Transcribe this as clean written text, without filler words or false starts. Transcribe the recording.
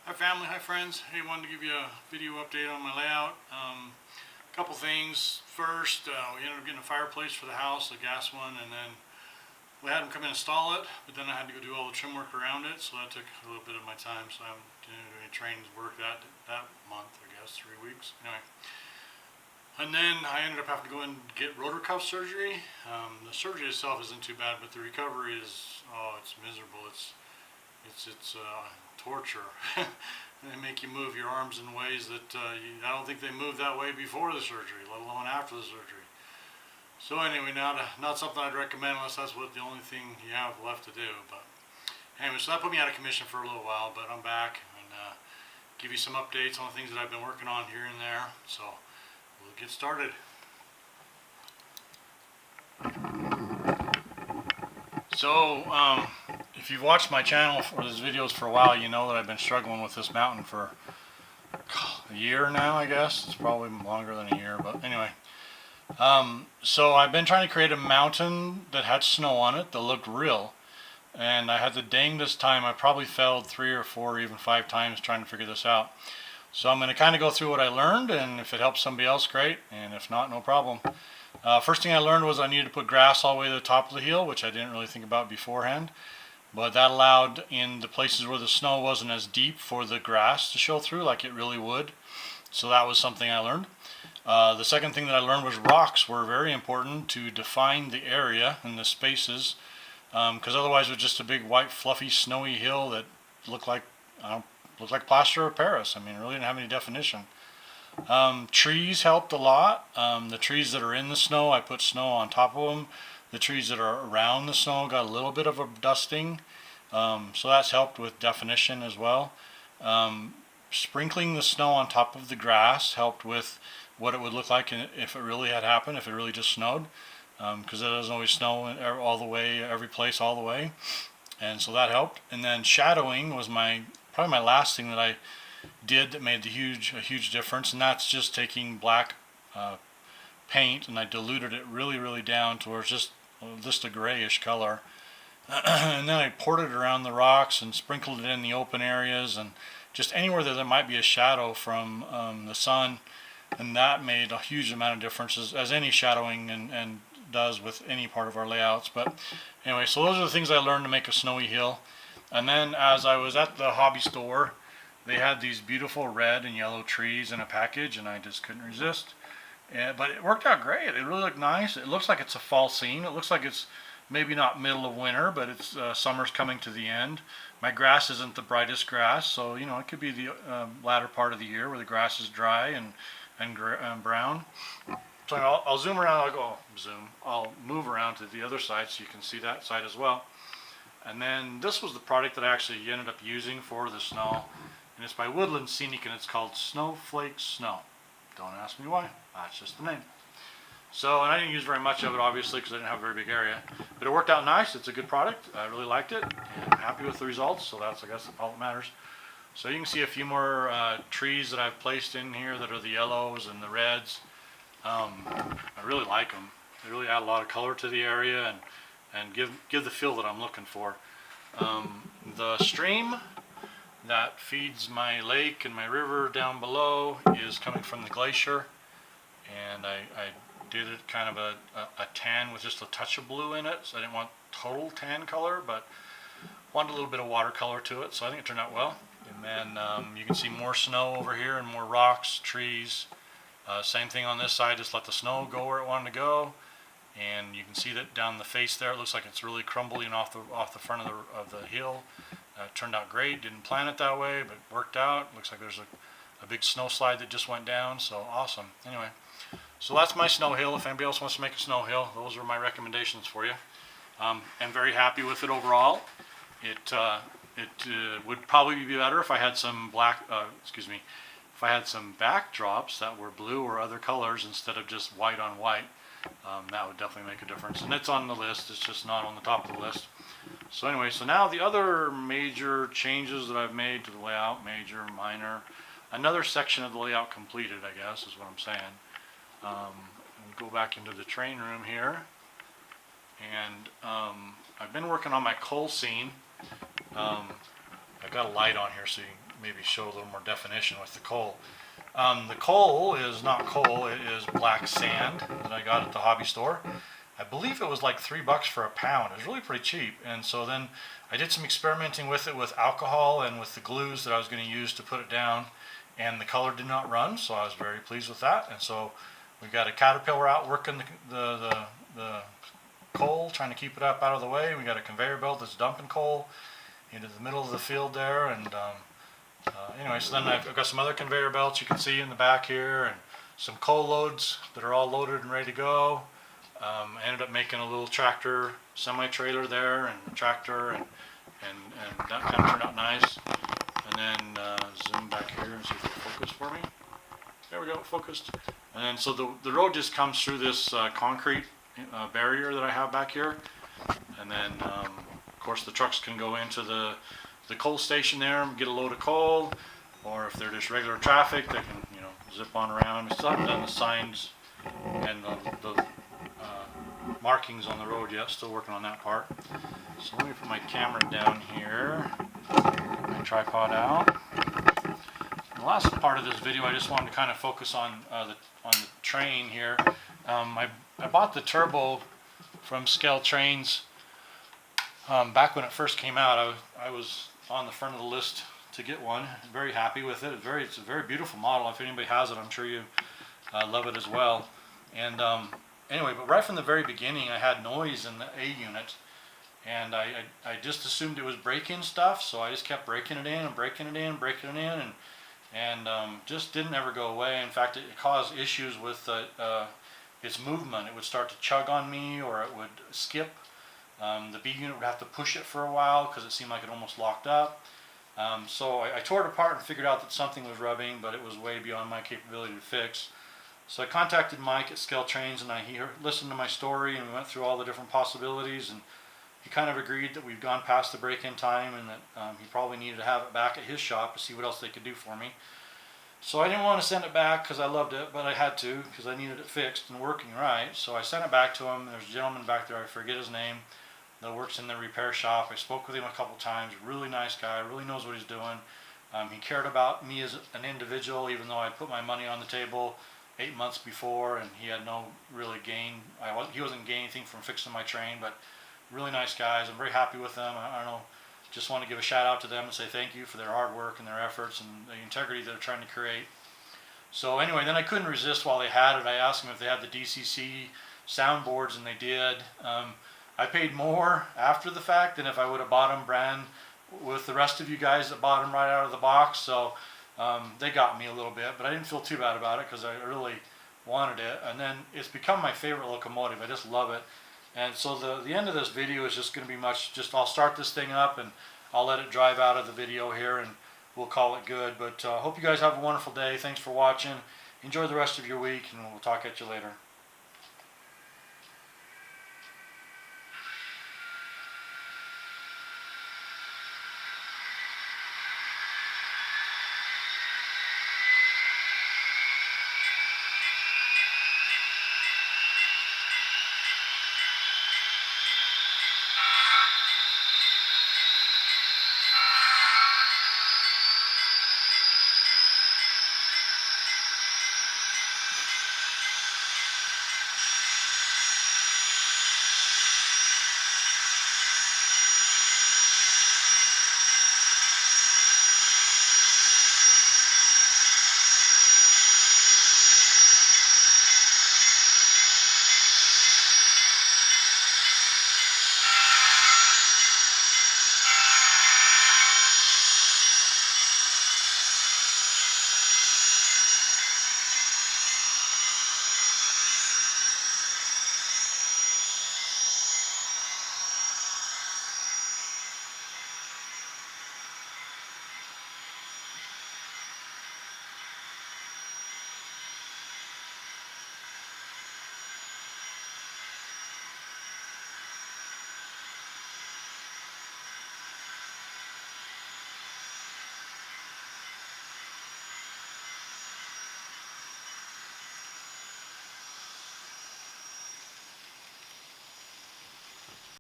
Hi family, hi friends. Hey, wanted to give you a video update on my layout. Couple things. First, we ended up getting a fireplace for the house, a gas one, and then we had them come in and install it, but then I had to go do all the trim work around it, so that took a little bit of my time, so I haven't done any trains work that month, I guess, 3 weeks. Anyway. And then I ended up having to go and get rotor cuff surgery. The surgery itself isn't too bad, but the recovery is, oh, it's miserable. It's torture. They make you move your arms in ways that I don't think they moved that way before the surgery, let alone after the surgery. So anyway, not something I'd recommend unless that's the only thing you have left to do. But anyway, so that put me out of commission for a little while, but I'm back and give you some updates on the things that I've been working on here and there. So we'll get started. So, if you've watched my channel for these videos for a while, you know that I've been struggling with this mountain for a year now, I guess. It's probably longer than a year, but anyway. So I've been trying to create a mountain that had snow on it that looked real. And I had the dangest time. I probably failed 3 or 4 or even 5 times trying to figure this out. So I'm going to kind of go through what I learned, and if it helps somebody else, great. And if not, no problem. First thing I learned was I needed to put grass all the way to the top of the hill, which I didn't really think about beforehand. But that allowed, in the places where the snow wasn't as deep, for the grass to show through like it really would. So that was something I learned. The second thing that I learned was rocks were very important to define the area and the spaces, because otherwise it was just a big white fluffy snowy hill that looked like plaster of Paris. I mean, it really didn't have any definition. Trees helped a lot. The trees that are in the snow, I put snow on top of them. The trees that are around the snow got a little bit of a dusting, so that's helped with definition as well. Sprinkling the snow on top of the grass helped with what it would look like if it really had happened, if it really just snowed, because it doesn't always snow all the way, every place all the way, and so that helped. And then shadowing was probably my last thing that I did that made a huge difference, and that's just taking black paint and I diluted it really down towards just a grayish color. And then I poured it around the rocks and sprinkled it in the open areas and just anywhere that there might be a shadow from the sun, and that made a huge amount of difference, as any shadowing and does with any part of our layouts. But anyway, so those are the things I learned to make a snowy hill. And then as I was at the hobby store, they had these beautiful red and yellow trees in a package, and I just couldn't resist. But it worked out great. It really looked nice. It looks like it's a fall scene. It looks like it's maybe not middle of winter, but it's summer's coming to the end. My grass isn't the brightest grass, so you know it could be the latter part of the year where the grass is dry and brown. So I'll zoom around. I'll move around to the other side so you can see that side as well. And then this was the product that I actually ended up using for the snow. And it's by Woodland Scenic, and it's called Snowflake Snow. Don't ask me why, that's just the name. So, and I didn't use very much of it obviously because I didn't have a very big area. But it worked out nice. It's a good product. I really liked it, and I'm happy with the results, so that's, I guess, all that matters. So you can see a few more trees that I've placed in here that are the yellows and the reds. I really like them. They really add a lot of color to the area and give the feel that I'm looking for. The stream that feeds my lake and my river down below is coming from the glacier, and I did it kind of a tan with just a touch of blue in it, so I didn't want total tan color, but wanted a little bit of watercolor to it, so I think it turned out well. And then you can see more snow over here and more rocks, trees. Same thing on this side, just let the snow go where it wanted to go. And you can see that down the face there, it looks like it's really crumbling off the front of the hill. Turned out great. Didn't plan it that way, but worked out. Looks like there's a big snow slide that just went down, so awesome. Anyway, so that's my snow hill. If anybody else wants to make a snow hill, those are my recommendations for you. I'm very happy with it overall. It would probably be better if I had some if I had some backdrops that were blue or other colors instead of just white on white. That would definitely make a difference, and it's on the list. It's just not on the top of the list. So anyway, so now the other major changes that I've made to the layout, major, minor, another section of the layout completed, I guess is what I'm saying. Go back into the train room here, and I've been working on my coal scene. I've got a light on here so maybe show a little more definition with the coal. The coal is not coal, it is black sand that I got at the hobby store. I believe it was like $3 for a pound. It was really pretty cheap. And so then I did some experimenting with it with alcohol and with the glues that I was going to use to put it down, and the color did not run, so I was very pleased with that. And so we've got a caterpillar out working the coal, trying to keep it up out of the way. We got a conveyor belt that's dumping coal into the middle of the field there. And anyway, so then I've got some other conveyor belts you can see in the back here, and some coal loads that are all loaded and ready to go. I ended up making a little tractor semi-trailer there, and a tractor, and that kind of turned out nice. And then zoom back here and see if it'll focus for me. There we go, focused. And then so the road just comes through this concrete barrier that I have back here. And then of course the trucks can go into the coal station there and get a load of coal, or if they're just regular traffic, they can, you know, zip on around. We still haven't done the signs and the markings on the road yet, still working on that part. So let me put my camera down here, get my tripod out. In the last part of this video, I just wanted to kind of focus on the train here. I bought the turbo from Spiffy Trains back when it first came out. I was on the front of the list to get one. Very happy with it. It's a very beautiful model. If anybody has it, I'm sure you love it as well. And anyway, but right from the very beginning, I had noise in the A unit, and I just assumed it was break-in stuff, so I just kept breaking it in and breaking it in and breaking it in, and just didn't ever go away. In fact, it caused issues with its movement. It would start to chug on me, or it would skip. The B unit would have to push it for a while because it seemed like it almost locked up. So I tore it apart and figured out that something was rubbing, but it was way beyond my capability to fix. So I contacted Mike at Spiffy Trains, and he listened to my story, and we went through all the different possibilities, and he kind of agreed that we've gone past the break-in time, and that he probably needed to have it back at his shop to see what else they could do for me. So I didn't want to send it back because I loved it, but I had to because I needed it fixed and working right. So I sent it back to him. There's a gentleman back there, I forget his name, that works in the repair shop. I spoke with him a couple times. Really nice guy, really knows what he's doing. He cared about me as an individual, even though I put my money on the table 8 months before, and he had no really gain. He wasn't gaining anything from fixing my train, but really nice guys. I'm very happy with them. I don't know, just want to give a shout out to them and say thank you for their hard work and their efforts and the integrity that they're trying to create. So anyway, then I couldn't resist while they had it. I asked them if they had the DCC soundboards, and they did. I paid more after the fact than if I would have bought them brand with the rest of you guys that bought them right out of the box. So they got me a little bit, but I didn't feel too bad about it because I really wanted it. And then it's become my favorite locomotive. I just love it. And so the end of this video is just going to be I'll start this thing up and I'll let it drive out of the video here, and we'll call it good. But hope you guys have a wonderful day. Thanks for watching. Enjoy the rest of your week, and we'll talk at you later.